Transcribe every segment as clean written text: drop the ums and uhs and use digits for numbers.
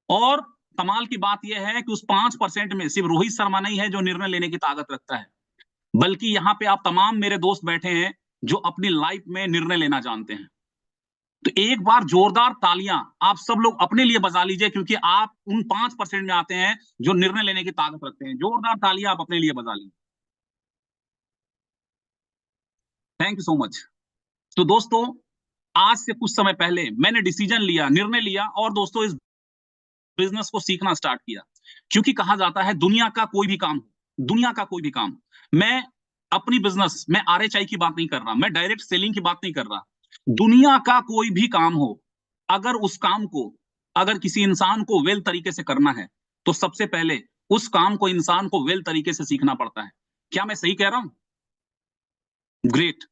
और कमाल की बात यह है कि उस 5% में सिर्फ रोहित शर्मा नहीं है जो निर्णय लेने की ताकत रखता है, बल्कि यहाँ पे आप तमाम मेरे दोस्त बैठे हैं जो अपनी लाइफ में निर्णय लेना जानते हैं। तो एक बार जोरदार तालियां आप सब लोग अपने लिए बजा लीजिए, क्योंकि आप उन 5% में आते हैं जो निर्णय लेने की ताकत रखते हैं। जोरदार तालियां आप अपने लिए बजा लीजिए। Thank you so much. तो दोस्तों, आज से कुछ समय पहले मैंने डिसीजन लिया, निर्णय लिया और दोस्तों इस बिजनेस को सीखना स्टार्ट किया। क्योंकि कहा जाता है दुनिया का कोई भी काम, दुनिया का कोई भी काम, मैं अपनी बिजनेस, मैं आरएचआई की बात नहीं कर रहा, मैं डायरेक्ट सेलिंग की बात नहीं कर रहा, दुनिया का कोई भी काम हो, अगर उस काम को, अगर किसी इंसान को वेल तरीके से करना है, तो सबसे पहले उस काम को इंसान को वेल तरीके से सीखना पड़ता है। क्या मैं सही कह रहा हूं? ग्रेट।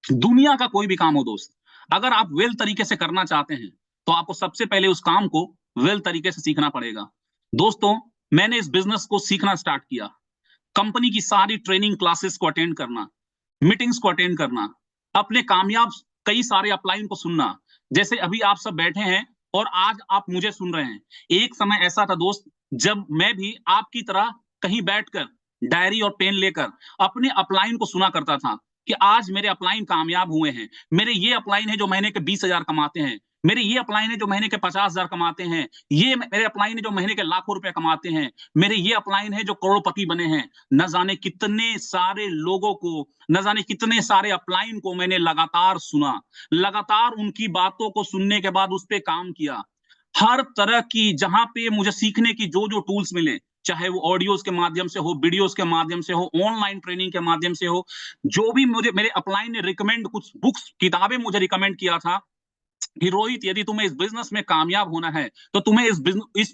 दुनिया का कोई भी काम हो दोस्त, अगर आप वेल तरीके से करना चाहते हैं, तो आपको सबसे पहले उस काम को वेल तरीके से सीखना पड़ेगा। दोस्तों, मैंने इस बिजनेस को सीखना स्टार्ट किया। कंपनी की सारी ट्रेनिंग क्लासेस को अटेंड करना, मीटिंग्स को अटेंड करना, अपने कामयाब कई सारे अपलाइन को सुनना। जैसे अभी आप सब बैठे हैं और आज आप मुझे सुन रहे हैं। एक समय ऐसा था दोस्त, जब मैं भी आपकी तरह कहीं बैठकर डायरी और पेन लेकर अपने अपलाइन को सुना करता था कि आज मेरे अपलाइन कामयाब हुए हैं, मेरे ये अपलाइन है जो महीने के 20,000 कमाते हैं, मेरे ये अपलाइन है जो महीने के 50,000 कमाते हैं, ये मेरे अपलाइन है जो महीने के लाखों रुपए कमाते हैं, मेरे ये अपलाइन है जो करोड़पति बने हैं। न जाने कितने सारे लोगों को, न जाने कितने सारे अपलाइन को मैंने लगातार सुना, लगातार उनकी बातों को सुनने के बाद उस पे काम किया। हर तरह की, जहां पे मुझे सीखने की जो जो टूल्स मिले, चाहे वो ऑडियोज के माध्यम से हो, वीडियोज के माध्यम से हो, ऑनलाइन ट्रेनिंग के माध्यम से हो, जो भी मुझे मेरे अपलाइन ने रिकमेंड, कुछ बुक्स, किताबें मुझे रिकमेंड किया था कि रोहित, यदि तुम्हें इस बिजनेस में कामयाब होना है तो तुम्हें इस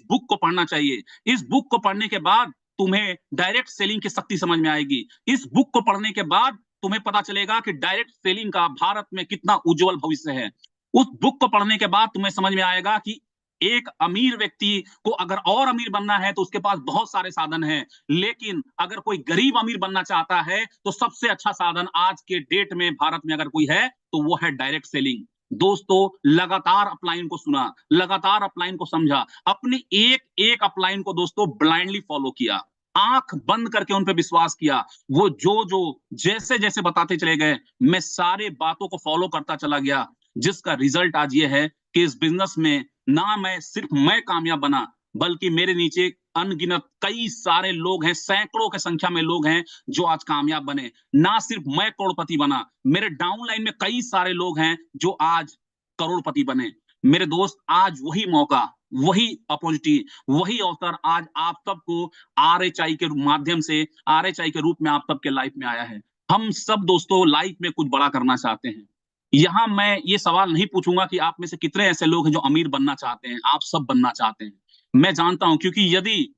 बुक को पढ़ना चाहिए। इस बुक को पढ़ने के बाद तुम्हें डायरेक्ट सेलिंग की शक्ति समझ में आएगी। इस बुक को पढ़ने के बाद तुम्हें पता चलेगा कि डायरेक्ट सेलिंग का भारत में कितना उज्जवल भविष्य है। उस बुक को पढ़ने के बाद तुम्हें समझ में आएगा कि एक अमीर व्यक्ति को अगर और अमीर बनना है तो उसके पास बहुत सारे साधन हैं, लेकिन अगर कोई गरीब अमीर बनना चाहता है तो सबसे अच्छा साधन आज के डेट में भारत में अगर कोई है तो वो है डायरेक्ट सेलिंग। दोस्तों, लगातार अपलाइन को सुना, लगातार अपलाइन को समझा, अपने एक एक अपलाइन को दोस्तों ब्लाइंडली फॉलो किया, आंख बंद करके उन पे विश्वास किया। वो जो जो जैसे जैसे बताते चले गए, मैं सारे बातों को फॉलो करता चला गया, जिसका रिजल्ट आज ये है कि इस बिजनेस में ना मैं सिर्फ मैं कामयाब बना, बल्कि मेरे नीचे अनगिनत कई सारे लोग हैं, सैकड़ों की संख्या में लोग हैं जो आज कामयाब बने। ना सिर्फ मैं करोड़पति बना, मेरे डाउनलाइन में कई सारे लोग हैं जो आज करोड़पति बने। मेरे दोस्त, आज वही मौका, वही अपॉर्चुनिटी, वही अवसर आज आप सबको आरएचआई के माध्यम से, आरएचआई के रूप में आप सबके लाइफ में आया है। हम सब दोस्तों लाइफ में कुछ बड़ा करना चाहते हैं। यहाँ मैं ये सवाल नहीं पूछूंगा कि आप में से कितने ऐसे लोग हैं जो अमीर बनना चाहते हैं, आप सब बनना चाहते हैं। मैं जानता हूं, क्योंकि यदि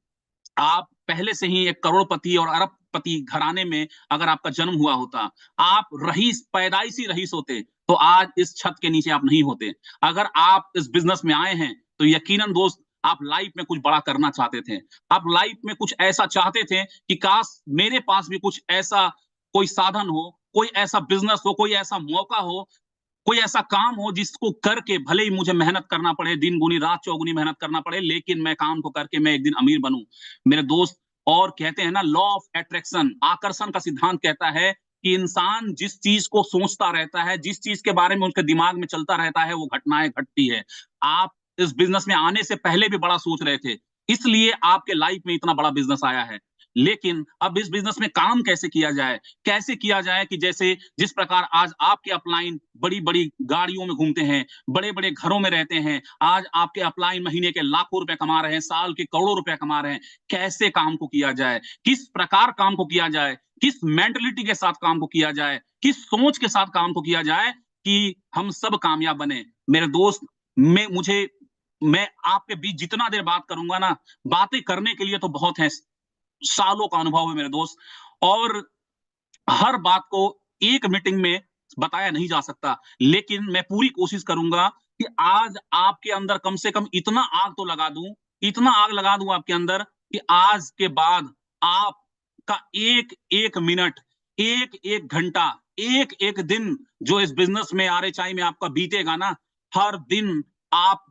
आप पहले से ही एक करोड़पति और अरबपति घराने में अगर आपका जन्म हुआ होता, आप रईस, पैदाइशी रईस होते, तो आज इस छत के नीचे आप नहीं होते। अगर आप इस बिजनेस में आए हैं तो यकीनन दोस्त, आप लाइफ में कुछ बड़ा करना चाहते थे। आप लाइफ में कुछ ऐसा चाहते थे कि काश मेरे पास भी कुछ ऐसा कोई साधन हो, कोई ऐसा बिजनेस हो, कोई ऐसा मौका हो, कोई ऐसा काम हो जिसको करके भले ही मुझे मेहनत करना पड़े, दिन गुनी रात चौगुनी मेहनत करना पड़े, लेकिन मैं काम को करके मैं एक दिन अमीर बनूं। मेरे दोस्त, और कहते हैं ना, लॉ ऑफ अट्रैक्शन, आकर्षण का सिद्धांत कहता है कि इंसान जिस चीज को सोचता रहता है, जिस चीज के बारे में उसके दिमाग में चलता रहता है, वो घटनाएं घटती है। आप इस बिजनेस में आने से पहले भी बड़ा सोच रहे थे, इसलिए आपके लाइफ में इतना बड़ा बिजनेस आया है। लेकिन अब इस बिजनेस में काम कैसे किया जाए, कैसे किया जाए कि जैसे जिस प्रकार आज आपके अपलाइन बड़ी बड़ी गाड़ियों में घूमते हैं, बड़े बड़े घरों में रहते हैं, आज आपके अपलाइन महीने के लाखों रुपए कमा रहे हैं, साल के करोड़ों रुपए कमा रहे हैं। कैसे काम को किया जाए, किस प्रकार काम को किया जाए, किस मेंटलिटी के साथ काम को किया जाए, किस सोच के साथ काम को किया जाए कि हम सब कामयाब बने। मेरे दोस्त, मैं आपके बीच जितना देर बात करूंगा ना, बातें करने के लिए तो बहुत है, सालों का अनुभव है मेरे दोस्त, और हर बात को एक मीटिंग में बताया नहीं जा सकता, लेकिन मैं पूरी कोशिश करूंगा कि आज आपके अंदर कम से कम इतना आग तो लगा दूं, इतना आग लगा दूं आपके अंदर कि आज के बाद आपका एक एक मिनट, एक एक घंटा, एक एक दिन जो इस बिजनेस में, आरएचआई में आपका बीतेगा ना, हर दिन आप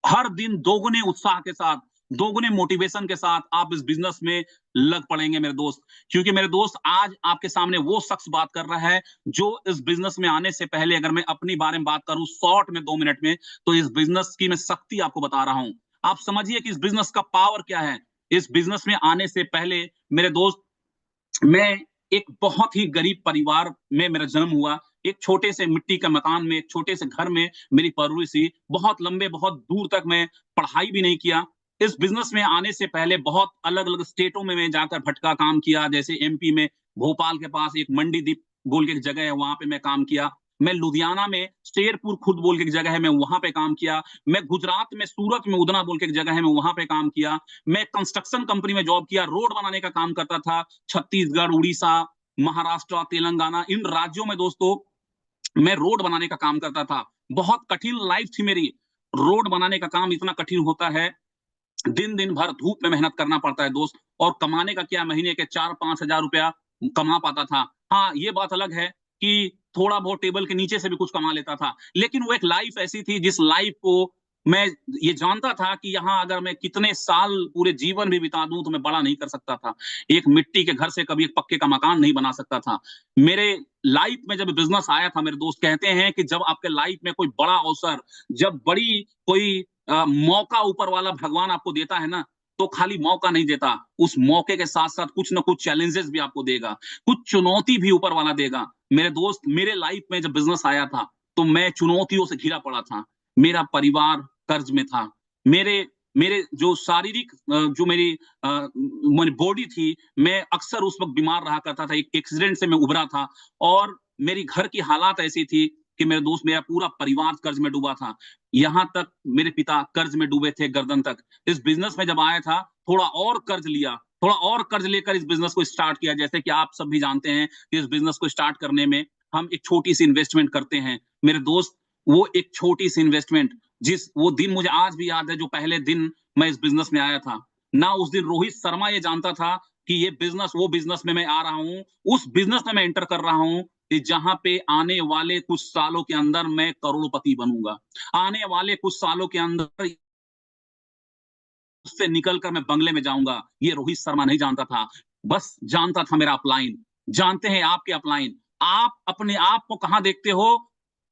हर दिन दोगुने उत्साह के साथ, दोगुने मोटिवेशन के साथ आप इस बिज़नेस में लग पड़ेंगे मेरे दोस्त। क्योंकि मेरे दोस्त आज आपके सामने वो शख्स बात कर रहा है, जो इस बिज़नेस में आने से पहले अगर मैं अपनी बारे में बात करूँ शॉर्ट में 2 मिनट में, तो इस बिज़नेस की मैं शक्ति आपको बता रहा हूँ। आप समझिए कि इस बिज़नेस का पावर क्या है। इस बिज़नेस में आने से पहले मेरे दोस्त मैं एक बहुत ही गरीब परिवार में मेरा जन्म हुआ। एक छोटे से मिट्टी का मकान में, एक छोटे से घर में मेरी परवरिश हुई। बहुत लंबे, बहुत दूर तक मैं पढ़ाई भी नहीं किया। इस बिज़नेस में आने से पहले बहुत अलग-अलग स्टेटों में मैं जाकर भटका काम किया। जैसे एमपी में भोपाल के पास एक मंडीदीप बोल के एक जगह है, वहाँ पे मैं काम किया। मैं लुधियाना में शेरपुर खुर्द बोल के एक जगह है, मैं वहाँ पे काम किया। मैं गुजरात में सूरत में उधना बोल के एक जगह है, मैं वहाँ पे काम किया। मैं कंस्ट्रक्शन कंपनी में जॉब किया, रोड बनाने का काम करता था। छत्तीसगढ़, उड़ीसा, महाराष्ट्र, तेलंगाना इन राज्यों में दोस्तों मैं रोड बनाने का काम करता था। बहुत कठिन लाइफ थी मेरी। रोड बनाने का काम इतना कठिन होता है, दिन-दिन भर धूप में मेहनत करना पड़ता है दोस्त और कमाने का क्या महीने के 4-5 हज़ार रुपया कमा पाता था। हाँ, ये बात अलग है कि थोड़ा बहुत टेबल के नीचे से भी कुछ कमा लेता था। लेकिन वो एक लाइफ ऐसी थी जिस लाइफ को मैं ये जानता था कि यहाँ अगर मैं कितने साल पूरे जीवन भी बिता दूँ तो मैं बड़ा नहीं कर सकता था। एक मिट्टी के घर से कभी एक पक्के का मकान नहीं बना सकता था। मेरे लाइफ में जब बिज़नेस आया था मेरे दोस्त कहते हैं कि जब आपके लाइफ में कोई बड़ा अवसर, जब बड़ी कोई मौका ऊपर वाला भगवान आपको देता है ना, तो खाली मौका नहीं देता, उस मौके के साथ-साथ कुछ ना कुछ चैलेंजेस भी आपको देगा, कुछ चुनौती भी ऊपर वाला देगा। मेरे दोस्त, मेरे लाइफ में जब बिज़नेस आया था, तो मैं चुनौतियों से घिरा पड़ा था। मेरा परिवार कर्ज में था। मेरे मेरे जो शारीरिक जो मेरी मेरी बॉडी थी, मैं अक्सर उस वक़्त बीमार रहा करता था, एक एक्सीडेंट से मैं उभरा था और मेरी घर की हालात ऐसी थी कि मेरे दोस्त मेरा पूरा परिवार कर्ज में डूबा था। यहाँ तक मेरे पिता कर्ज में डूबे थे गर्दन तक। इस बिज़नेस में जब आया था, थोड़ा और कर्ज लिया, थोड़ा और कर्ज लेकर इस बिज़नेस को स्टार्ट किया। जैसे कि आप सब भी जानते हैं कि इस बिज़नेस को स्टार्ट करने में हम एक छोटी-सी इन्वेस्टमेंट करते हैं। मेरे दोस्त, वो एक छोटी-सी इन्वेस्टमेंट जिस वो दिन मुझे आज भी याद है जो पहले दिन मैं इस बिज़नेस में आया था। ना उस दिन रोहित शर्मा ये जानता था कि ये बिज़नेस वो बिज़नेस में मैं आ रहा हूँ। उस बिज़नेस में मैं एंटर कर रहा हूँ कि जहाँ पे आने वाले कुछ सालों के अंदर मैं करोड़पति बनूँगा। आने वाले कुछ सालों के अंदर उससे निकल कर मैं बंगले में जाऊँगा, ये रोहित शर्मा नहीं जानता था। बस जानता था मेरा अपलाइन। जानते हैं आपके अपलाइन। आप अपने आप को कहाँ देखते हो,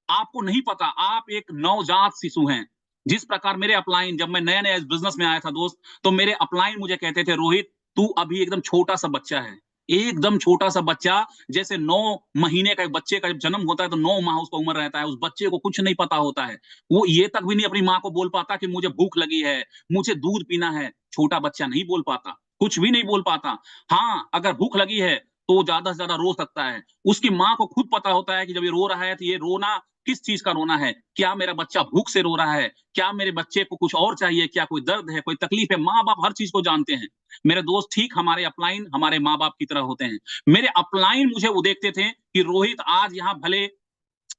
आपको नहीं पता। आप एक नवजात शिशु हैं। जिस प्रकार मेरे अपलाइन जब मैं नया-नया इस बिज़नेस में आया था दोस्त, तो मेरे अपलाइन मुझे कहते थे, "रोहित, तू अभी एकदम छोटा-सा बच्चा है। एकदम छोटा-सा बच्चा जैसे 9 महीने का एक बच्चे का जब जन्म होता है, तो 9 माह उसका उम्र रहता है। उस बच्चे को कुछ नहीं पता होता है। वो ये तक भी नहीं अपनी माँ को बोल पाता कि मुझे भूख लगी है, मुझे दूध पीना है, छोटा बच्चा नहीं बोल पाता, कुछ भी नहीं बोल पाता। हाँ, अगर भूख लगी है, तो वो ज़्यादा से ज़्यादा रो सकता है। उसकी माँ को खुद पता होता है कि जब ये रो रहा है, तो ये रोना किस चीज़ का रोना है? क्या मेरा बच्चा भूख से रो रहा है? क्या मेरे बच्चे को कुछ और चाहिए? क्या कोई दर्द है, कोई तकलीफ है? माँ-बाप हर चीज़ को जानते हैं। मेरे दोस्त ठीक हमारे अपलाइन हमारे माँ-बाप की तरह होते हैं। मेरे अपलाइन मुझे वो देखते थे कि रोहित आज यहाँ भले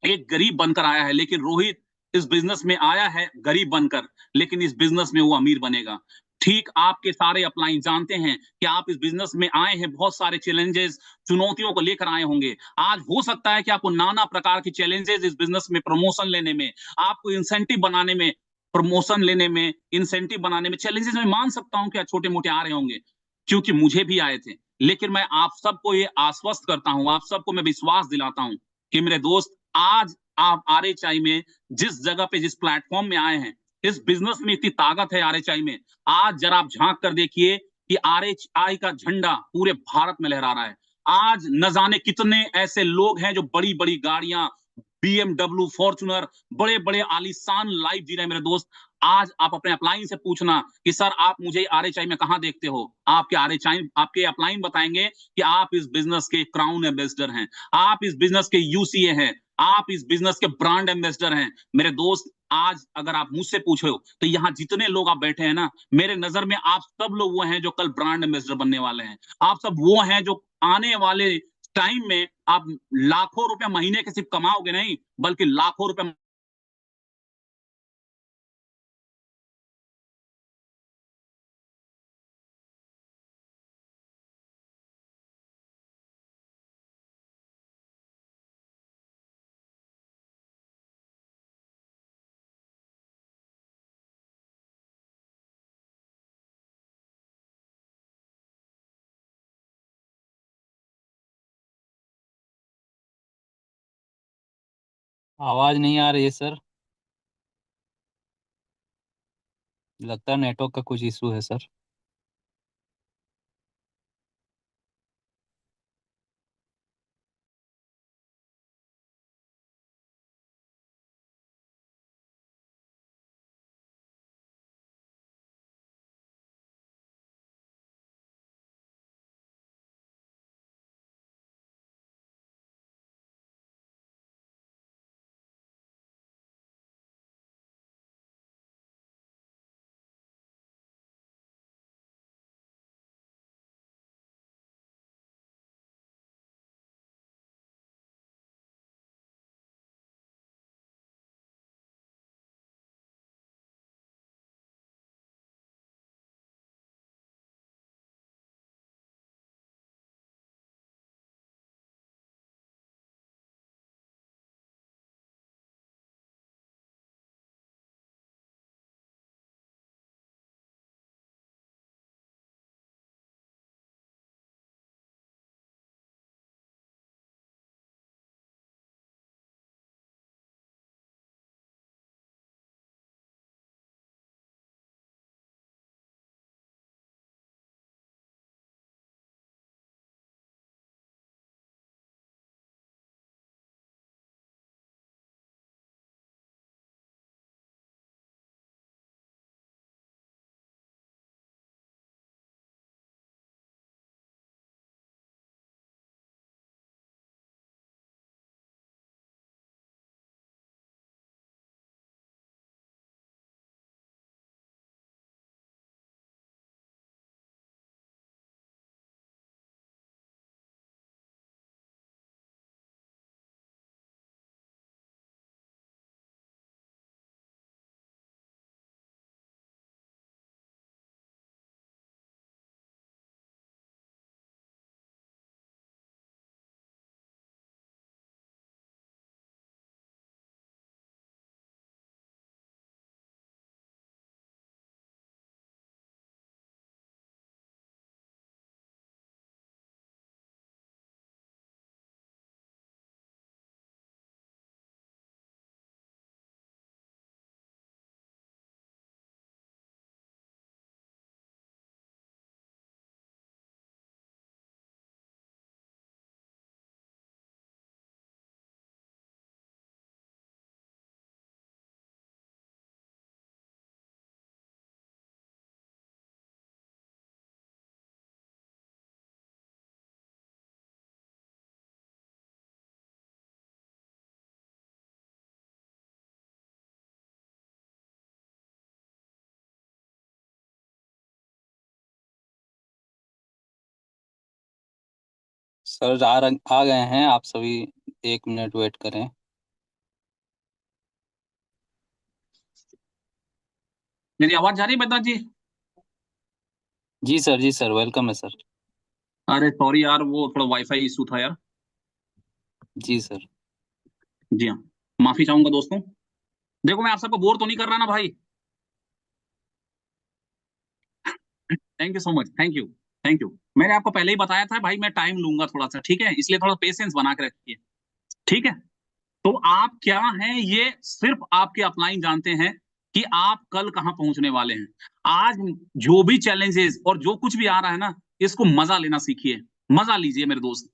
एक गरीब बनकर आया है, लेकिन रोहित इस बिज़नेस में आया है गरीब बनकर, लेकिन इस बिज़नेस में वो अमीर बनेगा। ठीक आपके सारे अपलाइन जानते हैं कि आप इस बिज़नेस में आए हैं, बहुत सारे चैलेंजेज़, चुनौतियों को लेकर आए होंगे। आज हो सकता है कि आपको नाना प्रकार की चैलेंजेज़ इस बिज़नेस में प्रमोशन लेने में, आपको इंसेंटिव बनाने में, प्रमोशन लेने में, इंसेंटिव बनाने में चैलेंजेज़ मैं मान सकता हूँ कि छोटे-मोटे आ रहे होंगे, क्योंकि मुझे भी आए थे। लेकिन मैं आप सबको ये आश्वस्त करता हूँ, आप सबको मैं विश्वास दिलाता हूँ कि मेरे दोस्त आज आप आरएचआई में जिस जगह पे जिस प्लेटफ़ॉर्म में आए हैं, इस बिज़नेस में इतनी ताकत है आरएचआई में। आज ज़रा आप झाँक कर देखिए कि आरएचआई का झंडा पूरे भारत में लहरा रहा है। आज न जाने कितने ऐसे लोग हैं जो बड़ी-बड़ी गाड़ियाँ, बीएमडब्ल्यू, फॉर्च्यूनर, बड़े-बड़े आलीशान लाइफ़ जी रहे हैं मेरे दोस्त। आज आप अपने अपलाइन से पूछना कि सर आप मुझे आरएचआई में कहाँ देखते हो? आपके अपलाइन बताएँगे कि आप इस बिज़नेस के क्राउन एम्बेसडर हैं। आप इस बिज़नेस के यूसीए हैं। आप इस बिज़नेस के ब्रांड एम्बेसडर हैं। मेरे दोस्त, आज अगर आप मुझसे पूछो, तो यहाँ जितने लोग आप बैठे हैं ना, मेरे नज़र में आप सब लोग वो हैं जो कल ब्रांड एम्बेसडर बनने वाले हैं। आप सब वो हैं जो आने वाले टाइम में आप लाखों रुपए महीने के सिर्फ कमाओगे नहीं, बल्कि लाखों रुपए आवाज नहीं आ रही है सर। लगता है नेटवर्क का कुछ इशू है सर। सर आ गए हैं आप सभी। 1 मिनट वेट करें। मेरी आवाज जा रही है बेटा जी? जी सर वेलकम है सर। अरे सॉरी यार, वो थोड़ा वाईफाई इशू था यार। जी सर। जी हाँ, माफी चाहूंगा दोस्तों। देखो, मैं आप सबको बोर तो नहीं कर रहा ना भाई? Thank you so much, thank you. Thank you. मैंने आपको पहले ही बताया था भाई, मैं टाइम लूंगा थोड़ा सा, ठीक है? इसलिए थोड़ा पेशेंस बना के रखिए। ठीक है। तो आप क्या हैं, ये सिर्फ आपके अपलाइन जानते हैं कि आप कल कहां पहुंचने वाले हैं। आज जो भी चैलेंजेस और जो कुछ भी आ रहा है ना, इसको मजा लेना सीखिए। मजा लीजिए मेरे दोस्त।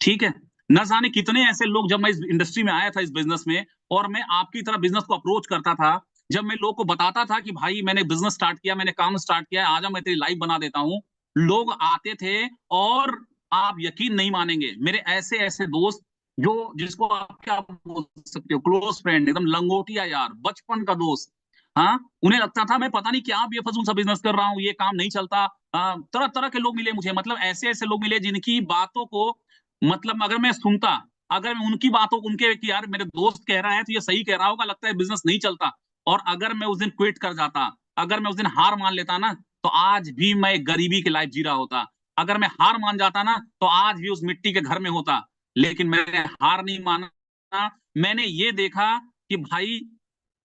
ठीक है। न जाने कितने ऐसे लोग, जब मैं इस इंडस्ट्री में आया था, इस बिजनेस में, और मैं आपकी तरह बिजनेस को अप्रोच करता था, जब मैं लोग को बताता था कि भाई मैंने बिजनेस स्टार्ट किया, मैंने काम स्टार्ट किया, आजा मैं तेरी लाइफ बना देता हूं, लोग आते थे। और आप यकीन नहीं मानेंगे, मेरे ऐसे ऐसे दोस्त, जो जिसको आप क्या बोल सकते हो, क्लोज फ्रेंड, एकदम लंगोटिया यार, बचपन का दोस्त। हाँ, उन्हें लगता था मैं पता नहीं क्या बेफजूल सा बिजनेस कर रहा हूँ, ये काम नहीं चलता। तरह तरह के लोग मिले मुझे, मतलब ऐसे ऐसे लोग मिले जिनकी बातों को, मतलब अगर मैं सुनता, अगर मैं उनकी बातों उनके कि यार मेरे दोस्त कह रहा है तो ये सही कह रहा होगा, लगता है बिजनेस नहीं चलता। और अगर मैं उस दिन क्विट कर जाता, अगर मैं उस दिन हार मान लेता ना, तो आज भी मैं गरीबी की लाइफ जी रहा होता। अगर मैं हार मान जाता ना, तो आज भी उस मिट्टी के घर में होता। लेकिन मैंने हार नहीं माना। मैंने ये देखा कि भाई,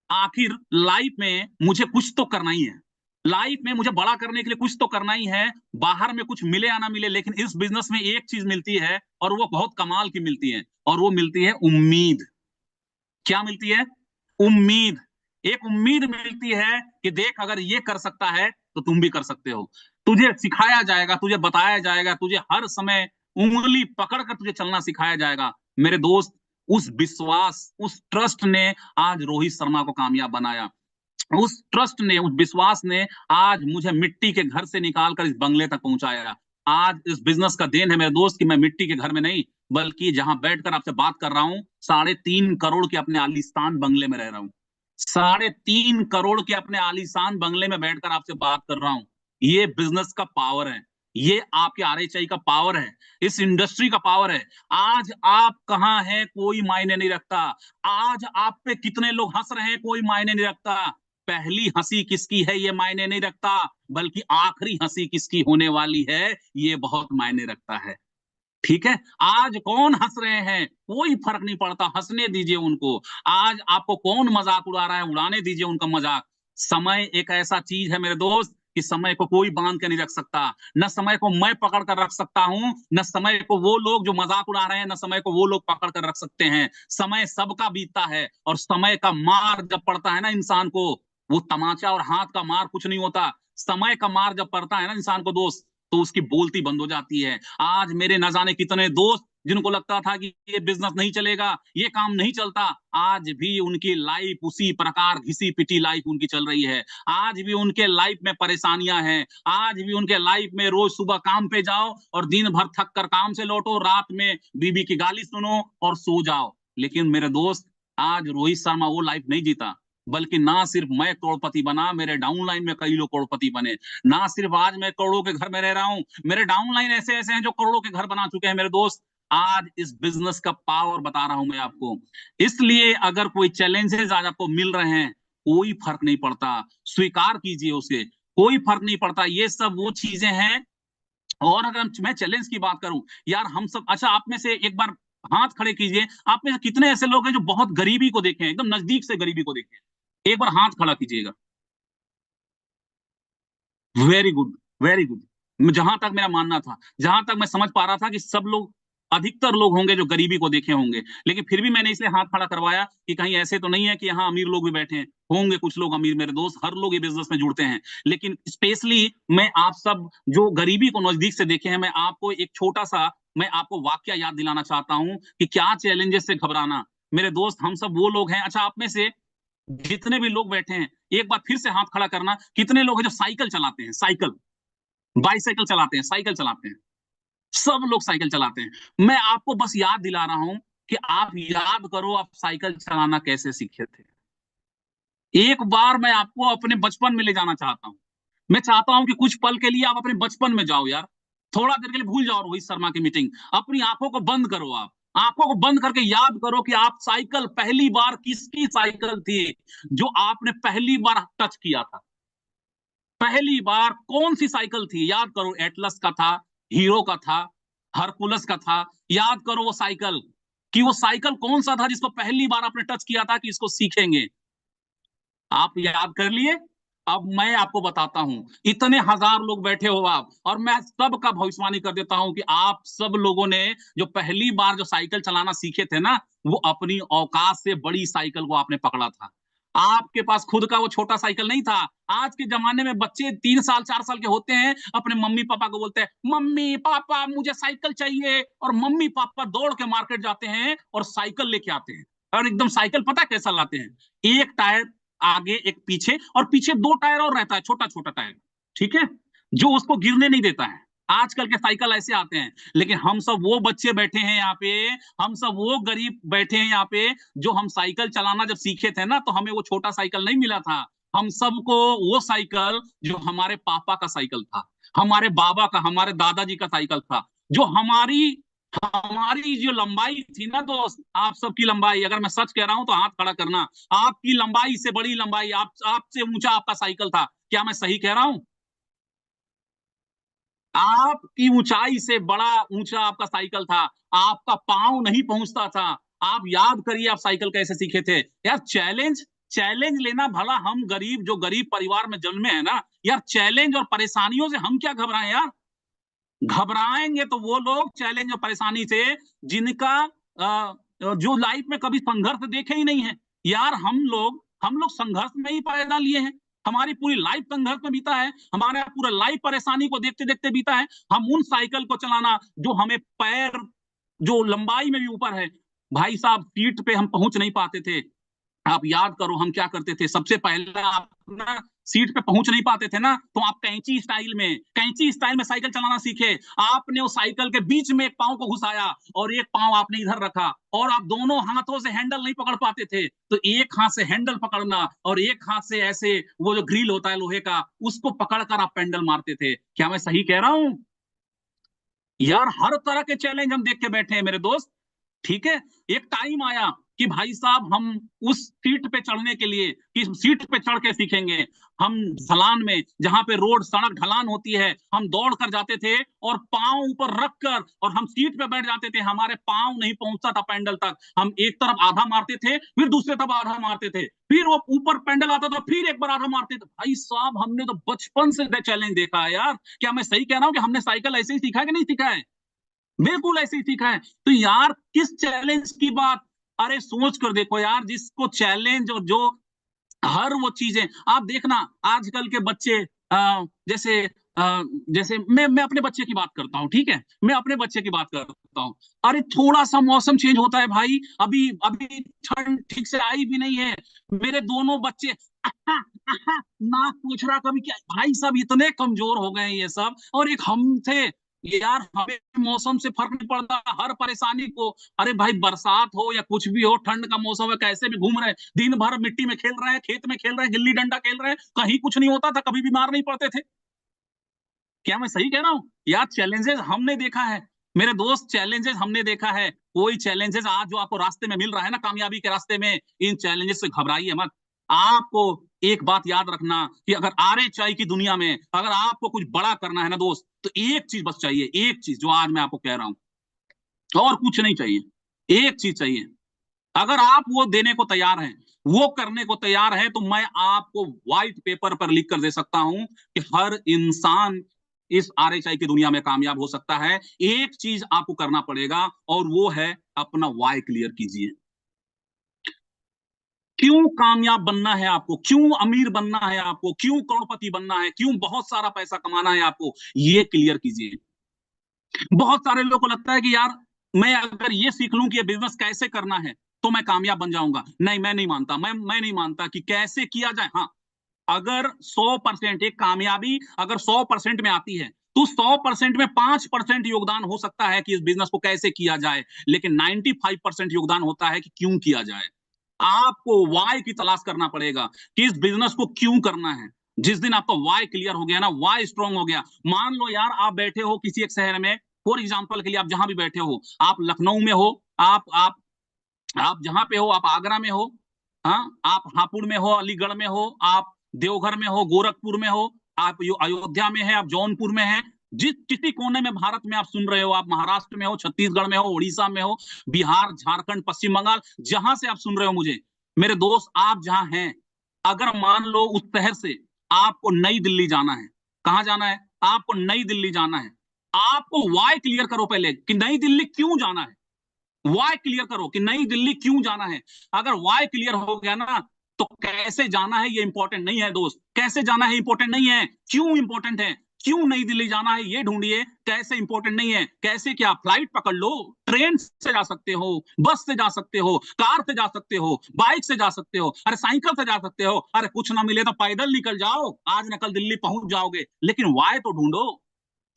आखिर लाइफ में मुझे कुछ तो करना ही है। लाइफ में मुझे बड़ा करने के लिए कुछ तो करना ही है। बाहर में कुछ मिले या ना मिले, लेकिन इस बिजनेस में एक चीज मिलती है, और वो बहुत कमाल की मिलती है, और वो मिलती है उम्मीद। क्या मिलती है? उम्मीद। एक उम्मीद मिलती है कि देख अगर ये कर सकता है तो तुम भी कर सकते हो। तुझे सिखाया जाएगा, तुझे बताया जाएगा, तुझे हर समय उंगली पकड़ कर तुझे चलना सिखाया जाएगा। मेरे दोस्त, उस विश्वास, उस ट्रस्ट ने आज रोहित शर्मा को कामयाब बनाया। उस ट्रस्ट ने, उस विश्वास ने आज मुझे मिट्टी के घर से निकालकर इस बंगले तक पहुंचाया। आज इस बिजनेस का देन है मेरे दोस्त कि मैं मिट्टी के घर में नहीं, बल्कि जहां बैठकर आपसे बात कर रहा हूं, 3.5 करोड़ के अपने आलीशान बंगले में रह रहा हूं। 3.5 करोड़ के अपने आलीशान बंगले में बैठकर आपसे बात कर रहा हूं। ये बिजनेस का पावर है, ये आपके आरएचआई का पावर है, इस इंडस्ट्री का पावर है। आज आप कहां हैं कोई मायने नहीं रखता। आज आप पे कितने लोग हंस रहे हैं कोई मायने नहीं रखता। पहली हंसी किसकी है ये मायने नहीं रखता, बल्कि आखिरी हंसी किसकी होने वाली है ये बहुत मायने रखता है। ठीक है, आज कौन हंस रहे हैं कोई फर्क नहीं पड़ता, हंसने दीजिए उनको। आज आपको कौन मजाक उड़ा रहा है, उड़ाने दीजिए उनका मजाक। समय एक ऐसा चीज है मेरे दोस्त कि समय को कोई बांध के नहीं रख सकता। न समय को मैं पकड़ कर रख सकता हूं, न समय को वो लोग जो मजाक उड़ा रहे हैं, न समय को वो लोग पकड़ कर रख सकते हैं। समय सबका बीतता है, और समय का मार जब पड़ता है ना इंसान को, वो तमाचा और हाथ का मार कुछ नहीं होता। समय का मार जब पड़ता है ना इंसान को दोस्त, तो उसकी बोलती बंद हो जाती है। आज मेरे न जाने कितने दोस्त जिनको लगता था कि ये बिजनेस नहीं चलेगा, ये काम नहीं चलता, आज भी उनकी लाइफ उसी प्रकार घिसी पिटी लाइफ उनकी चल रही है। आज भी उनके लाइफ में परेशानियां हैं। आज भी उनके लाइफ में रोज सुबह काम पे जाओ और दिन भर थक कर काम से लौटो, रात में बीबी की गाली सुनो और सो जाओ। लेकिन मेरे दोस्त, आज रोहित शर्मा वो लाइफ नहीं जीता, बल्कि ना सिर्फ मैं करोड़पति बना, मेरे डाउनलाइन में कई लोग करोड़पति बने। ना सिर्फ आज मैं करोड़ों के घर में रह रहा हूं, मेरे डाउनलाइन ऐसे ऐसे हैं जो करोड़ों के घर बना चुके हैं मेरे दोस्त। आज इस बिजनेस का पावर बता रहा हूं मैं आपको। इसलिए अगर कोई चैलेंजेस आज आपको मिल रहे हैं, कोई फर्क नहीं पड़ता, स्वीकार कीजिए उसे, कोई फर्क नहीं पड़ता। ये सब वो चीजें हैं। और अगर मैं चैलेंज की बात करूं, यार हम सब, अच्छा आप में से एक बार हाथ खड़े कीजिए, आप में से कितने ऐसे लोग हैं जो बहुत गरीबी को देखे हैं, एकदम नजदीक से गरीबी को देखे हैं? एक बार हाथ खड़ा कीजिएगा। Very good, very good. जहां तक मेरा मानना था, जहां तक मैं समझ पा रहा था कि सब लोग, अधिकतर लोग होंगे जो गरीबी को देखे होंगे, लेकिन फिर भी मैंने इसलिए हाथ खड़ा करवाया कि कहीं ऐसे तो नहीं है कि यहाँ अमीर लोग भी बैठे हैं। होंगे कुछ लोग अमीर मेरे दोस्त, हर लोग ये बिजनेस में जुड़ते हैं, लेकिन स्पेशली मैं आप सब जो गरीबी को नजदीक से देखे हैं, मैं आपको एक छोटा सा, मैं आपको वाक्य याद दिलाना चाहता हूँ कि क्या चैलेंजेस से घबराना। मेरे दोस्त, हम सब वो लोग हैं, अच्छा आप में से जितने भी लोग बैठे हैं, एक बार फिर से हाथ खड़ा करना, कितने लोग हैं जो साइकिल चलाते हैं, साइकिल, बाइसाइकिल चलाते हैं, साइकिल चलाते हैं? सब लोग साइकिल चलाते हैं। मैं आपको बस याद दिला रहा हूं कि आप याद करो आप साइकिल चलाना कैसे सीखे थे। एक बार मैं आपको अपने बचपन में ले जाना चाहता हूं। मैं चाहता हूं कि कुछ पल के लिए आप अपने बचपन में जाओ यार। थोड़ा देर के लिए भूल जाओ रोहित शर्मा की मीटिंग, अपनी आंखों को बंद करो। आप आंखों को बंद करके याद करो कि आप साइकिल पहली बार किसकी साइकिल थी जो आपने पहली बार टच किया था। पहली बार कौन सी साइकिल थी, याद करो। एटलस का था, हीरो का था, हरकुलस का था। याद करो वो साइकिल, कि वो साइकिल कौन सा था जिसको पहली बार आपने टच किया था कि इसको सीखेंगे। आप याद कर लिए? अब मैं आपको बताता हूं, इतने हजार लोग बैठे हो आप, और मैं सबका भविष्यवाणी कर देता हूं कि आप सब लोगों ने जो पहली बार जो साइकिल चलाना सीखे थे ना, वो अपनी औकात से बड़ी साइकिल को आपने पकड़ा था। आपके पास खुद का वो छोटा साइकिल नहीं था। आज के जमाने में बच्चे 3 साल 4 साल के होते हैं, अपने मम्मी पापा को बोलते हैं, मम्मी पापा मुझे साइकिल चाहिए, और मम्मी पापा दौड़ के मार्केट जाते हैं और साइकिल लेके आते हैं। और एकदम साइकिल पता कैसा लाते हैं, एक टायर आगे एक पीछे, और पीछे 2 टायर और रहता है, छोटा छोटा टायर, ठीक है, जो उसको गिरने नहीं देता है। आजकल के साइकिल ऐसे आते हैं। लेकिन हम सब वो बच्चे बैठे हैं यहाँ पे, हम सब वो गरीब बैठे हैं यहाँ पे, जो हम साइकिल चलाना जब सीखे थे ना, तो हमें वो छोटा साइकिल नहीं मिला था। हम सबको वो साइकिल जो हमारे पापा का साइकिल था, हमारे बाबा का, हमारे दादाजी का साइकिल था, जो हमारी हमारी जो लंबाई थी ना दोस्त, आप सबकी लंबाई, अगर मैं सच कह रहा हूं तो हाथ खड़ा करना, आपकी लंबाई से बड़ी लंबाई, आपसे ऊंचा आपका साइकिल था। क्या मैं सही कह रहा हूं? आपकी ऊंचाई से बड़ा ऊंचा आपका साइकिल था। आपका पांव नहीं पहुंचता था। आप याद करिए आप साइकिल कैसे सीखे थे यार। चैलेंज, चैलेंज लेना, भला हम गरीब, जो गरीब परिवार में जन्मे हैं ना यार, चैलेंज और परेशानियों से हम क्या घबराएं यार। घबराएंगे तो वो लोग चैलेंज और परेशानी से जिनका जो लाइफ में कभी संघर्ष देखे ही नहीं है। यार हम लोग संघर्ष में ही पैदा लिए हैं, हमारी पूरी लाइफ संघर्ष में बीता है, हमारा पूरा लाइफ परेशानी को देखते देखते बीता है। हम उन साइकिल को चलाना जो हमें पैर जो लंबाई में भी ऊपर है, भाई साहब सीट पे हम पहुंच नहीं पाते थे। आप याद करो हम क्या करते थे, सबसे पहला आप ना सीट पे पहुंच नहीं पाते थे ना, तो आप कैंची स्टाइल में साइकिल चलाना सीखे। आपने उस साइकिल के बीच में एक पांव को घुसाया और एक पांव आपने इधर रखा, और आप दोनों हाथों से हैंडल नहीं पकड़ पाते थे, तो एक हाथ से हैंडल पकड़ना और एक हाथ से ऐसे वो जो ग्रिल होता है लोहे का, उसको पकड़कर आप पैडल मारते थे। क्या मैं सही कह रहा हूं? यार हर तरह के चैलेंज हम देख के बैठे हैं मेरे दोस्त। ठीक है, एक टाइम आया कि भाई साहब हम उस सीट पे चढ़ने के लिए, कि सीट पे चढ़ के सीखेंगे। हम ढलान में, जहां पे रोड सड़क ढलान होती है, हम दौड़ कर जाते थे और पांव ऊपर रख कर और हम सीट पे बैठ जाते थे। हमारे पांव नहीं पहुंचता था पैंडल तक, हम एक तरफ आधा मारते थे, फिर दूसरे तरफ आधा मारते थे, फिर वो ऊपर पैंडल आता था, फिर एक बार आधा मारते थे। भाई साहब हमने तो बचपन से चैलेंज देखा है यार। क्या मैं सही कह रहा हूँ कि हमने साइकिल ऐसे ही सीखा है कि नहीं सीखा है? बिल्कुल ऐसे ही सीखा है। तो यार किस चैलेंज की बात, अरे सोच कर देखो यार, जिसको चैलेंज और जो हर वो चीजें आप देखना, आजकल के बच्चे जैसे जैसे मैं अपने बच्चे की बात करता हूँ, ठीक है, मैं अपने बच्चे की बात करता हूँ। अरे थोड़ा सा मौसम चेंज होता है भाई, अभी अभी ठंड ठीक से आई भी नहीं है, मेरे दोनों बच्चे नाक पूछ रहा कभी क्या, भाई सब इतने कमजोर हो गए हैं ये सब। और एक हम थे यार, हमें मौसम से फर्क नहीं पड़ता, हर परेशानी को, अरे भाई बरसात हो या कुछ भी हो, ठंड का मौसम है, कैसे भी घूम रहे हैं, दिन भर मिट्टी में खेल रहे हैं, खेत में खेल रहे हैं, गिल्ली डंडा खेल रहे हैं, कहीं कुछ नहीं होता था, कभी बीमार नहीं पड़ते थे। क्या मैं सही कह रहा हूँ? यार चैलेंजेस हमने देखा है मेरे दोस्त, चैलेंजेस हमने देखा है। कोई चैलेंजेस आज जो आपको रास्ते में मिल रहा है ना, कामयाबी के रास्ते में, इन चैलेंजेस से घबराइए मत। आपको एक बात याद रखना कि अगर RHI की दुनिया में अगर आपको कुछ बड़ा करना है ना दोस्त, तो एक चीज बस चाहिए, एक चीज जो आज मैं आपको कह रहा हूं, और कुछ नहीं चाहिए, एक चीज चाहिए। अगर आप वो देने को तैयार हैं, वो करने को तैयार है, तो मैं आपको व्हाइट पेपर पर लिख कर दे सकता हूं कि हर इंसान इस RHI की दुनिया में कामयाब हो सकता है। एक चीज आपको करना पड़ेगा, और वो है अपना वाई क्लियर कीजिए। क्यों कामयाब बनना है आपको, क्यों अमीर बनना है आपको, क्यों करोड़पति बनना है, क्यों बहुत सारा पैसा कमाना है आपको, ये क्लियर कीजिए। बहुत सारे लोगों को लगता है कि यार मैं अगर ये सीख लूं कि ये बिजनेस कैसे करना है तो मैं कामयाब बन जाऊंगा। नहीं, मैं नहीं मानता, मैं नहीं मानता कि कैसे किया जाए। हाँ, अगर 100% एक कामयाबी अगर 100% में आती है, तो 100% में 5% योगदान हो सकता है कि इस बिजनेस को कैसे किया जाए, लेकिन 95% योगदान होता है कि क्यों किया जाए। आपको वाई की तलाश करना पड़ेगा कि इस बिजनेस को क्यों करना है। जिस दिन आपका वाई क्लियर हो गया ना, वाई स्ट्रांग हो गया, मान लो यार आप बैठे हो किसी एक शहर में, फॉर एग्जाम्पल के लिए आप जहां भी बैठे हो, आप लखनऊ में हो, आप जहां पे हो, आप आगरा में हो, हाँ, आप हापुड़ में हो, अलीगढ़ में हो, आप देवघर में हो, गोरखपुर में हो, आप अयोध्या में है, आप जौनपुर में है, जिस किसी कोने में भारत में आप सुन रहे हो, आप महाराष्ट्र में हो, छत्तीसगढ़ में हो, उड़ीसा में हो, बिहार, झारखंड, पश्चिम बंगाल, जहां से आप सुन रहे हो मुझे, मेरे दोस्त आप जहां हैं, अगर मान लो उस शहर से आपको नई दिल्ली जाना है, कहां जाना है? आपको नई दिल्ली जाना है। आपको वाई क्लियर करो पहले कि नई दिल्ली क्यों जाना है। वाई क्लियर करो कि नई दिल्ली क्यों जाना है। अगर वाई क्लियर हो गया ना, तो कैसे जाना है ये इंपॉर्टेंट नहीं है दोस्त, कैसे जाना है इंपॉर्टेंट नहीं है, क्यों इंपॉर्टेंट है। क्यों नई दिल्ली जाना है ये ढूंढिए, कैसे इंपॉर्टेंट नहीं है। कैसे क्या, फ्लाइट पकड़ लो, ट्रेन से जा सकते हो, बस से जा सकते हो, कार से जा सकते हो, बाइक से जा सकते हो, अरे साइकिल से जा सकते हो, अरे कुछ ना मिले तो पैदल निकल जाओ, आज न कल दिल्ली पहुंच जाओगे। लेकिन वाई तो ढूंढो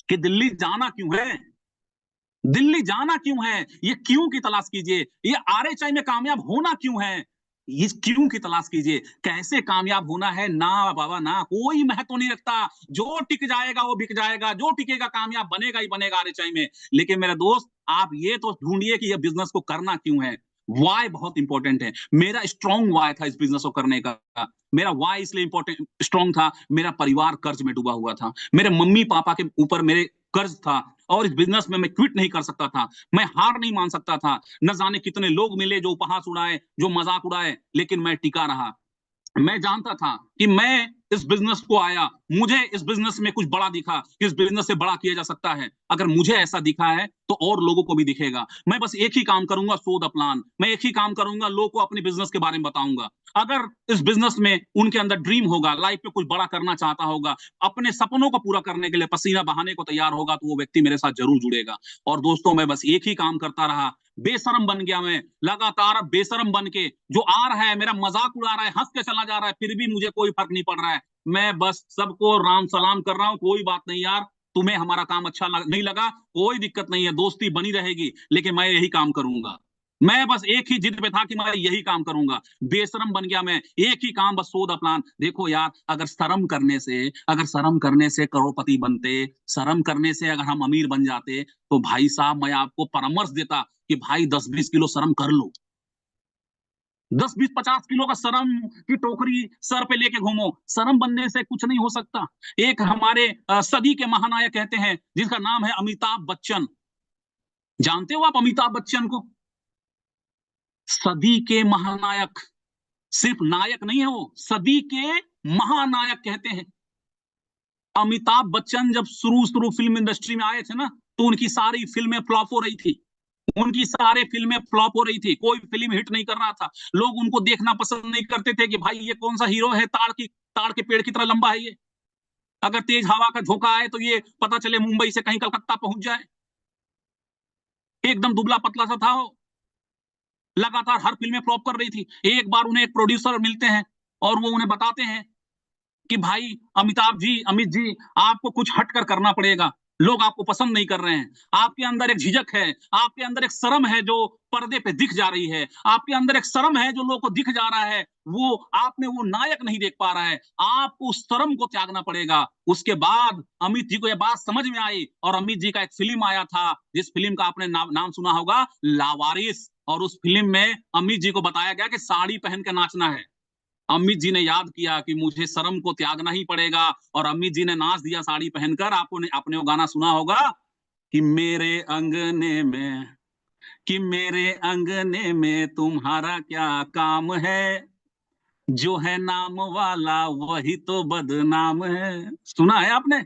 कि दिल्ली जाना क्यों है, दिल्ली जाना क्यों है, ये क्यों की तलाश कीजिए। ये RHI में कामयाब होना क्यों है, इस क्यों की तलाश कीजिए। कैसे कामयाब होना है ना बाबा, ना कोई महत्व नहीं रखता। जो टिक जाएगा वो बिक जाएगा, जो टिकेगा कामयाब बनेगा ही बनेगा RHI में। लेकिन मेरे दोस्त आप ये तो ढूंढिए कि ये बिजनेस को करना क्यों है। वाई बहुत इंपॉर्टेंट है। मेरा स्ट्रॉन्ग वाई था इस बिजनेस को करने का। मेरा वाई इसलिए इंपॉर्टेंट स्ट्रॉन्ग था, मेरा परिवार कर्ज में डूबा हुआ था, मेरे मम्मी पापा के ऊपर मेरे कर्ज था, और इस बिजनेस में मैं क्विट नहीं कर सकता था, मैं हार नहीं मान सकता था। न जाने कितने लोग मिले जो उपहास उड़ाए, जो मजाक उड़ाए, लेकिन मैं टिका रहा। मैं जानता था कि मैं इस बिजनेस को आया मुझे इस बिजनेस में कुछ बड़ा दिखा, इस बिजनेस से बड़ा किया जा सकता है, अगर मुझे ऐसा दिखा है तो और लोगों को भी दिखेगा। मैं बस एक ही काम करूंगा, शो द प्लान। मैं एक ही काम करूंगा, लोगों को अपने बिजनेस के बारे में बताऊंगा। अगर इस बिजनेस में उनके अंदर ड्रीम होगा, लाइफ में कुछ बड़ा करना चाहता होगा, अपने सपनों को पूरा करने के लिए पसीना बहाने को तैयार होगा, तो वो व्यक्ति मेरे साथ जरूर जुड़ेगा। और दोस्तों, मैं बस एक ही काम करता रहा, बेशरम बन गया मैं, लगातार बेशरम बन के जो आ रहा है, मेरा मजाक उड़ा रहा है, हंस के चला जा रहा है, फिर भी मुझे कोई फर्क नहीं पड़ रहा है। मैं बस सबको राम सलाम कर रहा हूं, कोई बात नहीं यार, तुम्हें हमारा काम अच्छा नहीं लगा, कोई दिक्कत नहीं है, दोस्ती बनी रहेगी, लेकिन मैं यही काम करूंगा। मैं बस एक ही जिद पे था कि मैं यही काम करूंगा। बेशरम बन गया मैं, एक ही काम, बस सो द प्लान। देखो यार, अगर शर्म करने से करोड़पति बनते, शर्म करने से अगर हम अमीर बन जाते, तो भाई साहब मैं आपको परामर्श देता कि भाई 10-20 किलो शर्म कर लो। 10-20-50 किलो का शर्म की टोकरी सर पे लेके घूमो। शर्म बनने से कुछ नहीं हो सकता। एक हमारे सदी के महानायक कहते हैं, जिसका नाम है अमिताभ बच्चन। जानते हो आप अमिताभ बच्चन को? सदी के महानायक, सिर्फ नायक नहीं है वो, सदी के महानायक कहते हैं। अमिताभ बच्चन जब शुरू शुरू फिल्म इंडस्ट्री में आए थे ना, तो उनकी सारी फिल्में फ्लॉप हो रही थी। उनकी सारी फिल्में फ्लॉप हो रही थी, कोई फिल्म हिट नहीं कर रहा था। लोग उनको देखना पसंद नहीं करते थे कि भाई ये कौन सा हीरो है, ताड़ के पेड़ की तरह लंबा है ये, अगर तेज हवा का झोंका आए तो ये पता चले मुंबई से कहीं कलकत्ता पहुंच जाए। एकदम दुबला पतला सा था वो, लगातार हर फिल्में फ्लॉप कर रही थी। एक बार उन्हें एक प्रोड्यूसर मिलते हैं और वो उन्हें बताते हैं कि भाई अमिताभ जी, अमित जी, आपको कुछ हटकर करना पड़ेगा, लोग आपको पसंद नहीं कर रहे हैं, आपके अंदर एक झिझक है, आपके अंदर एक शर्म है जो पर्दे पे दिख जा रही है, आपके अंदर एक शर्म है जो लोगों को दिख जा रहा है, वो आपने वो नायक नहीं देख पा रहा है, आपको उस शर्म को त्यागना पड़ेगा। उसके बाद अमित जी को यह बात समझ में आई और अमित जी का एक फिल्म आया था, जिस फिल्म का आपने नाम सुना होगा, लावारिस। और उस फिल्म में अमित जी को बताया गया कि साड़ी पहन के नाचना है। अमित जी ने याद किया कि मुझे शर्म को त्यागना ही पड़ेगा, और अमित जी ने नाच दिया साड़ी पहनकर। आपने वो गाना सुना होगा कि मेरे अंगने में तुम्हारा क्या काम है, जो है नाम वाला वही तो बदनाम है। सुना है आपने?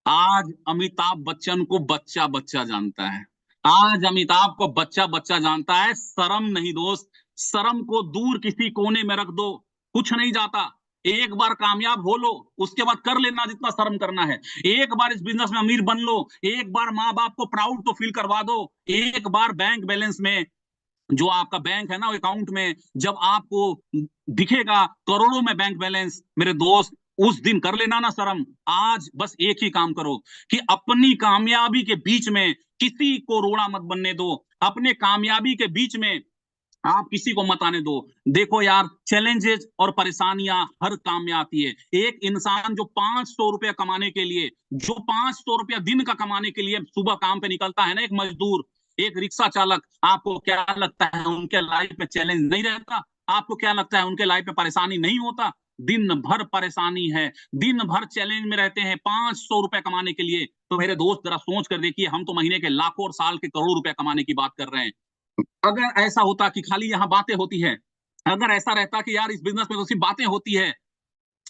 आज अमिताभ बच्चन को बच्चा बच्चा जानता है। आज अमिताभ को बच्चा बच्चा जानता है। शर्म नहीं दोस्त, शर्म को दूर किसी कोने में रख दो, कुछ नहीं जाता। एक बार कामयाब हो लो, उसके बाद कर लेना जितना शर्म करना है। एक बार इस बिजनेस में अमीर बन लो, एक बार माँ बाप को प्राउड तो फील करवा दो, एक बार बैंक बैलेंस में, जो आपका बैंक है ना अकाउंट में, जब आपको दिखेगा करोड़ों में बैंक बैलेंस, मेरे दोस्त, उस दिन कर लेना ना शर्म। आज बस एक ही काम करो कि अपनी कामयाबी के बीच में किसी को रोड़ा मत बनने दो, अपने कामयाबी के बीच में आप किसी को मत आने दो। देखो यार, चैलेंजेस और परेशानियां हर काम में आती है। एक इंसान जो 500 रुपया कमाने के लिए, जो 500 रुपया दिन का कमाने के लिए सुबह काम पे निकलता है ना, एक मजदूर, एक रिक्शा चालक, आपको क्या लगता है उनके लाइफ में चैलेंज नहीं रहता? आपको क्या लगता है उनके लाइफ में परेशानी नहीं होता? दिन भर परेशानी है, दिन भर चैलेंज में रहते हैं 500 रुपए कमाने के लिए। तो मेरे दोस्त, जरा सोच कर देखिए, हम तो महीने के लाखों और साल के करोड़ों रुपए कमाने की बात कर रहे हैं। अगर ऐसा होता कि खाली यहाँ बातें होती है, अगर ऐसा रहता कि यार इस बिजनेस में तो सिर्फ बातें होती है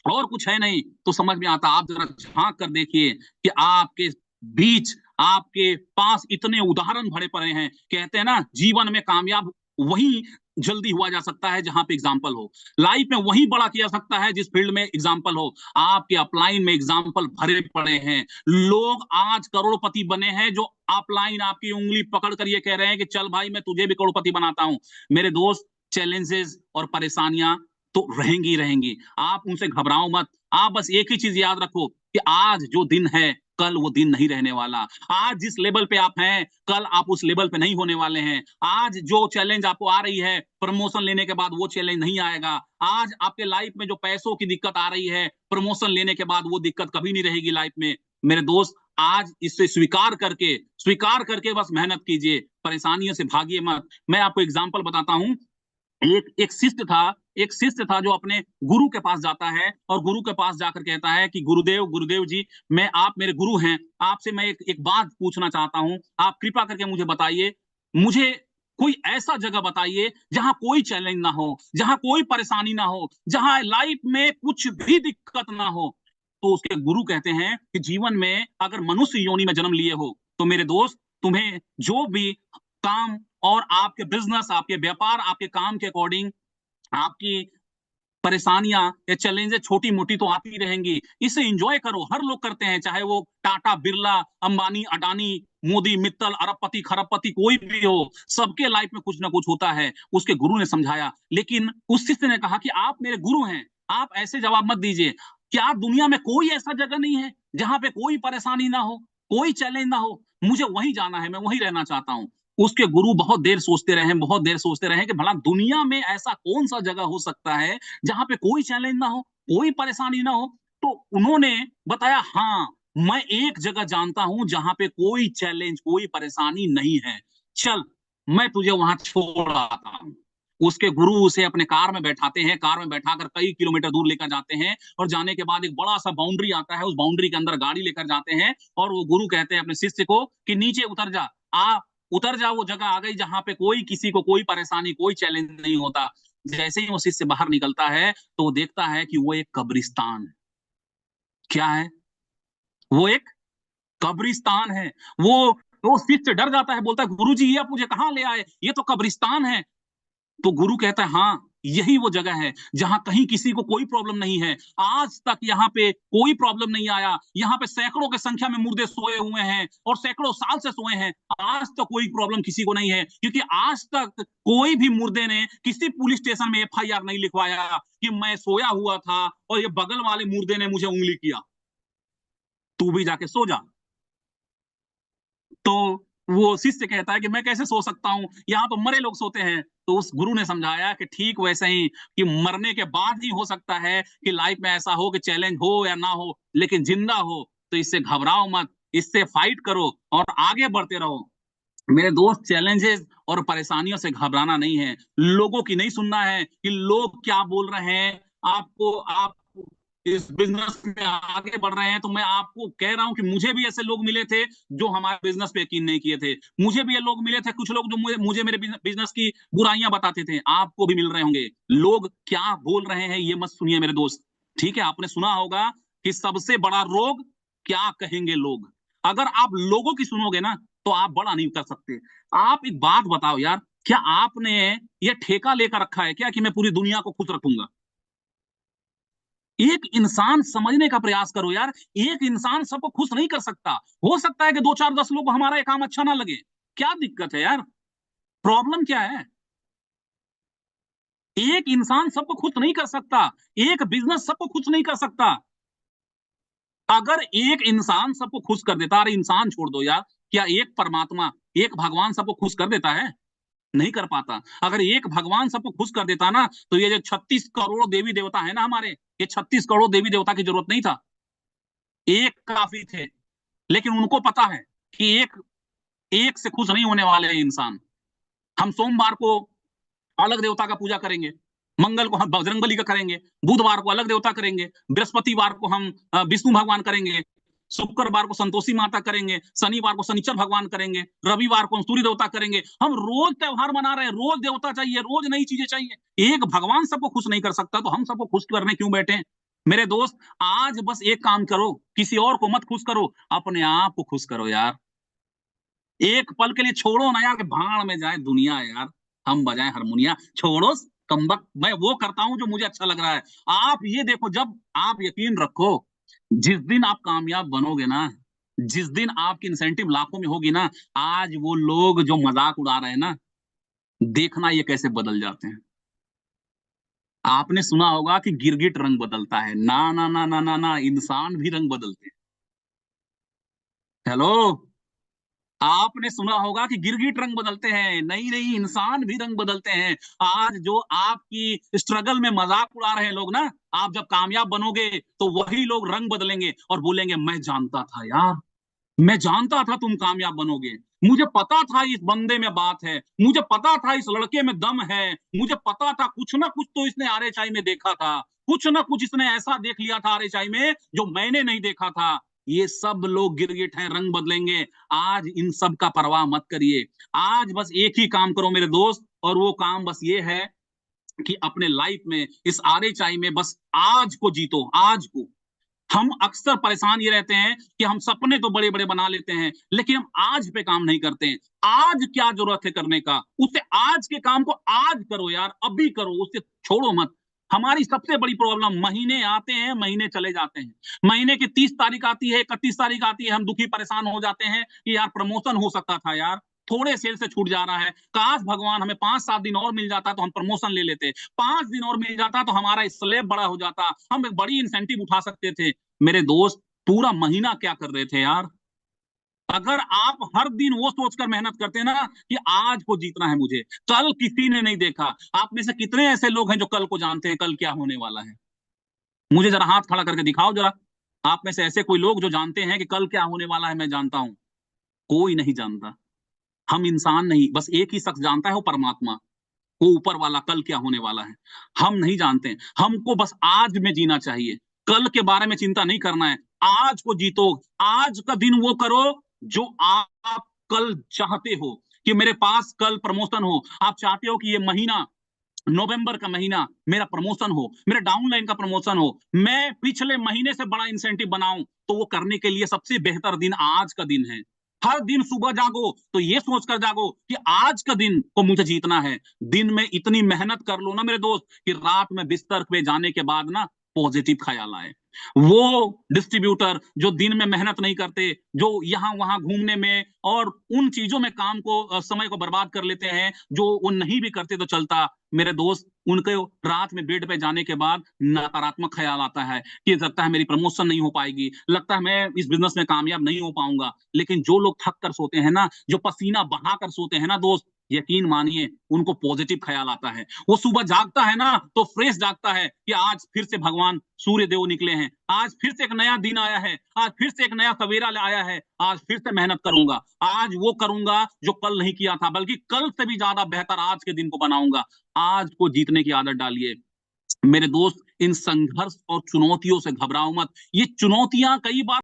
और कुछ है नहीं, तो समझ में आता। आप जरा झांक कर देखिए कि आपके बीच, आपके पास इतने उदाहरण भरे पड़े हैं। कहते हैं ना, जीवन में कामयाब वही जल्दी हुआ जा सकता है जहां पे एग्जाम्पल हो, लाइफ में वही बड़ा किया सकता है जिस फील्ड में एग्जाम्पल हो। आपके अपलाइन में एग्जाम्पल भरे पड़े हैं। लोग आज करोड़पति बने हैं जो अपलाइन आपकी उंगली पकड़ कर ये कह रहे हैं कि चल भाई मैं तुझे भी करोड़पति बनाता हूं। मेरे दोस्त, चैलेंजेस और परेशानियां तो रहेंगी रहेंगी, आप उनसे घबराओ मत। आप बस एक ही चीज याद रखो कि आज जो दिन है, कल वो दिन नहीं रहने वाला। आज जिस लेवल पे आप हैं, कल आप उस लेवल पे नहीं होने वाले हैं। आज जो चैलेंज आपको आ रही है प्रमोशन लेने के बाद, वो चैलेंज नहीं आएगा। आज आपके लाइफ में जो पैसों की दिक्कत आ रही है, प्रमोशन लेने के बाद वो दिक्कत कभी नहीं रहेगी लाइफ में। मेरे दोस्त, आज इससे स्वीकार करके बस मेहनत कीजिए, परेशानियों से भागिए मत। मैं आपको एग्जांपल बताता हूं। एक शिष्य था जो अपने गुरु के पास जाता है और गुरु के पास जाकर कहता है कि गुरुदेव जी, आप मेरे गुरु हैं, आपसे मैं एक बात पूछना चाहता हूं, आप कृपा करके मुझे बताइए। मुझे कोई ऐसा जगह बताइए जहां कोई चैलेंज ना हो, जहां कोई परेशानी ना हो, जहां लाइफ में कुछ भी दिक्कत ना हो। तो उसके गुरु कहते हैं कि जीवन में अगर मनुष्य योनि में जन्म लिए हो तो मेरे दोस्त, तुम्हें जो भी काम और आपके बिजनेस, आपके व्यापार, आपके काम के अकॉर्डिंग आपकी परेशानियां या चैलेंजेस छोटी मोटी तो आती रहेंगी। इसे एंजॉय करो, हर लोग करते हैं, चाहे वो टाटा, बिरला, अंबानी, अडानी, मोदी, मित्तल, अरबपति, खरबपति कोई भी हो, सबके लाइफ में कुछ ना कुछ होता है। उसके गुरु ने समझाया, लेकिन उस शिष्य ने कहा कि आप मेरे गुरु हैं, आप ऐसे जवाब मत दीजिए। क्या दुनिया में कोई ऐसा जगह नहीं है जहां पे कोई परेशानी ना हो, कोई चैलेंज ना हो? मुझे वहीं जाना है, मैं वहीं रहना चाहता हूँ। उसके गुरु बहुत देर सोचते रहे, बहुत देर सोचते रहे कि भला दुनिया में ऐसा कौन सा जगह हो सकता है जहां पे कोई चैलेंज ना हो, कोई परेशानी ना हो। तो उन्होंने बताया, हाँ, मैं एक जगह जानता हूं जहां पे कोई चैलेंज, कोई परेशानी नहीं है। चल, मैं तुझे वहां छोड़ आता हूं। उसके गुरु उसे अपने कार में बैठाते हैं, कार में बैठाकर कई किलोमीटर दूर लेकर जाते हैं, और जाने के बाद एक बड़ा सा बाउंड्री आता है, उस बाउंड्री के अंदर गाड़ी लेकर जाते हैं, और वो गुरु कहते हैं अपने शिष्य को कि नीचे उतर जा, आ उतर जा। वो जगह आ गई जहां पे कोई किसी को कोई परेशानी, कोई चैलेंज नहीं होता। जैसे ही वो शिष्य बाहर निकलता है तो वो देखता है कि वो एक कब्रिस्तान है। क्या है? वो एक कब्रिस्तान है। वो शिष्य डर जाता है, बोलता है, गुरुजी ये आप मुझे कहां ले आए, ये तो कब्रिस्तान है। तो गुरु कहता है, हाँ, यही वो जगह है जहां कहीं किसी को कोई प्रॉब्लम नहीं है। आज तक यहाँ पे कोई प्रॉब्लम नहीं आया। यहाँ पे सैकड़ों की संख्या में मुर्दे सोए हुए हैं और सैकड़ों साल से सोए हैं। आज तक कोई प्रॉब्लम किसी को नहीं है, क्योंकि आज तक कोई भी मुर्दे ने किसी पुलिस स्टेशन में एफआईआर नहीं लिखवाया कि मैं सोया हुआ था और ये बगल वाले मुर्दे ने मुझे उंगली किया, तू भी जाके सो जा। तो वो शिष्य कहता है कि मैं कैसे सो सकता हूँ, यहाँ तो मरे लोग सोते हैं। तो उस गुरु ने समझाया कि ठीक वैसे ही, कि मरने के बाद ही हो सकता है कि लाइफ में ऐसा हो कि चैलेंज हो या ना हो, लेकिन जिंदा हो तो इससे घबराओ मत, इससे फाइट करो और आगे बढ़ते रहो। मेरे दोस्त, चैलेंजेस और परेशानियों से घबराना नहीं है, लोगों की नहीं सुनना है कि लोग क्या बोल रहे हैं। आपको आप इस बिजनेस में आगे बढ़ रहे हैं तो मैं आपको कह रहा हूं कि मुझे भी ऐसे लोग मिले थे जो हमारे बिजनेस पे यकीन नहीं किए थे। मुझे भी ये लोग मिले थे, कुछ लोग जो मुझे मेरे बिजनेस की बुराइयां बताते थे। आपको भी मिल रहे होंगे। लोग क्या बोल रहे हैं ये मत सुनिए मेरे दोस्त। ठीक है, आपने सुना होगा कि सबसे बड़ा रोग क्या कहेंगे लोग। अगर आप लोगों की सुनोगे ना तो आप बड़ा नहीं कर सकते। आप एक बात बताओ यार, क्या आपने ये ठेका लेकर रखा है क्या कि मैं पूरी दुनिया को खुश रखूंगा? एक इंसान समझने का प्रयास करो यार। एक इंसान सबको खुश नहीं कर सकता। हो सकता है कि 2 4 10 लोग को हमारा ये काम अच्छा ना लगे। क्या दिक्कत है यार? प्रॉब्लम क्या है? एक इंसान सबको खुश नहीं कर सकता। एक बिजनेस सबको खुश नहीं कर सकता। अगर एक इंसान सबको खुश कर देता, अरे इंसान छोड़ दो यार, क्या एक परमात्मा, एक भगवान सबको खुश कर देता है? नहीं कर पाता। अगर एक भगवान सबको खुश कर देता ना तो ये जो 36 करोड़ देवी देवता है ना हमारे, ये 36 करोड़ देवी देवता की जरूरत नहीं था। एक काफी थे। लेकिन उनको पता है कि एक एक से खुश नहीं होने वाले इंसान। हम सोमवार को अलग देवता का पूजा करेंगे, मंगल को हम बजरंगबली का करेंगे, बुधवार को अलग देवता करेंगे, बृहस्पतिवार को हम विष्णु भगवान करेंगे, शुक्रवार को संतोषी माता करेंगे, शनिवार को शनिचर भगवान करेंगे, रविवार को हम सूर्य देवता करेंगे। हम रोज त्योहार मना रहे हैं, रोज देवता चाहिए, रोज नई चीजें चाहिए। एक भगवान सबको खुश नहीं कर सकता तो हम सबको खुश करने क्यों बैठे? मेरे दोस्त, आज बस एक काम करो, किसी और को मत खुश करो, अपने आप को खुश करो यार। एक पल के लिए छोड़ो ना यार, कि भाड़ में जाए दुनिया यार, हम बजाएं हारमोनिया। छोड़ो कमबख्त, मैं वो करता हूं जो मुझे अच्छा लग रहा है। आप ये देखो, जब आप यकीन रखो, जिस दिन आप कामयाब बनोगे ना, जिस दिन आपकी इंसेंटिव लाखों में होगी ना, आज वो लोग जो मजाक उड़ा रहे हैं ना, देखना ये कैसे बदल जाते हैं। आपने सुना होगा कि गिरगिट रंग बदलता है। ना ना ना ना ना ना, इंसान भी रंग बदलते हैं। हेलो, आपने सुना होगा कि गिरगिट रंग बदलते हैं। नहीं नहीं, इंसान भी रंग बदलते हैं। आज जो आपकी स्ट्रगल में मजाक उड़ा रहे हैं लोग ना, आप जब कामयाब बनोगे तो वही लोग रंग बदलेंगे और बोलेंगे, मैं जानता था यार, मैं जानता था तुम कामयाब बनोगे। मुझे पता था इस बंदे में बात है, मुझे पता था इस लड़के में दम है, मुझे पता था कुछ ना कुछ तो इसने आरएचआई में देखा था, कुछ ना कुछ इसने ऐसा देख लिया था आरएचआई में जो मैंने नहीं देखा था। ये सब लोग गिरगिट हैं, रंग बदलेंगे। आज इन सब का परवाह मत करिए। आज बस एक ही काम करो मेरे दोस्त, और वो काम बस ये है कि अपने लाइफ में, इस RHI में, बस आज को जीतो, आज को। हम अक्सर परेशान ये रहते हैं कि हम सपने तो बड़े बड़े बना लेते हैं, लेकिन हम आज पे काम नहीं करते हैं। आज क्या जरूरत है करने का, उससे आज के काम को आज करो यार, अभी करो, उससे छोड़ो मत। हमारी सबसे बड़ी प्रॉब्लम, महीने आते हैं, महीने चले जाते हैं। महीने की 30 तारीख आती है, 31 तारीख आती है, हम दुखी परेशान हो जाते हैं कि यार प्रमोशन हो सकता था यार, थोड़े सेल से छूट जा रहा है, काश भगवान हमें 5-7 दिन और मिल जाता तो हम प्रमोशन ले लेते, 5 दिन और मिल जाता तो हमारा स्लैब बड़ा हो जाता, हम एक बड़ी इंसेंटिव उठा सकते थे। मेरे दोस्त, पूरा महीना क्या कर रहे थे यार? अगर आप हर दिन वो सोचकर मेहनत करते ना कि आज को जीतना है मुझे, कल किसी ने नहीं देखा। आप में से कितने ऐसे लोग हैं जो कल को जानते हैं कल क्या होने वाला है? मुझे जरा हाथ खड़ा करके दिखाओ जरा। आप में से ऐसे कोई लोग जो जानते हैं कि कल क्या होने वाला है? मैं जानता हूं, कोई नहीं जानता। हम इंसान नहीं, बस एक ही शख्स जानता है, वो परमात्मा, वो ऊपर वाला, कल क्या होने वाला है। हम नहीं जानते। हमको बस आज में जीना चाहिए, कल के बारे में चिंता नहीं करना है। आज को जीतो, आज का दिन वो करो जो आप कल चाहते हो कि मेरे पास कल प्रमोशन हो। आप चाहते हो कि ये महीना, नवंबर का महीना, मेरा प्रमोशन हो, मेरा डाउनलाइन का प्रमोशन हो, मैं पिछले महीने से बड़ा इंसेंटिव बनाऊं, तो वो करने के लिए सबसे बेहतर दिन आज का दिन है। हर दिन सुबह जागो तो ये सोचकर जागो कि आज का दिन को मुझे जीतना है। दिन में इतनी मेहनत कर लो ना मेरे दोस्त कि रात में बिस्तर पे जाने के बाद ना पॉजिटिव ख्याल आए। वो डिस्ट्रीब्यूटर जो दिन में मेहनत नहीं करते, जो यहाँ वहां घूमने में और उन चीजों में काम को, समय को बर्बाद कर लेते हैं, जो वो नहीं भी करते तो चलता, मेरे दोस्त, उनके रात में बेड पे जाने के बाद नकारात्मक ख्याल आता है कि लगता है मेरी प्रमोशन नहीं हो पाएगी, लगता है मैं इस बिजनेस में कामयाब नहीं हो पाऊंगा। लेकिन जो लोग थक कर सोते हैं ना, जो पसीना बहा कर सोते हैं ना दोस्त, यकीन मानिए उनको पॉजिटिव ख्याल आता है। वो सुबह जागता है ना तो फ्रेश जागता है कि आज फिर से भगवान सूर्य देव निकले हैं, आज फिर से एक नया दिन आया है, आज फिर से एक नया सवेरा आया है, आज फिर से मेहनत करूंगा, आज वो करूंगा जो कल नहीं किया था, बल्कि कल से भी ज्यादा बेहतर आज के दिन को बनाऊंगा। आज को जीतने की आदत डालिए मेरे दोस्त। इन संघर्ष और चुनौतियों से घबराओ मत। ये चुनौतियां कई बार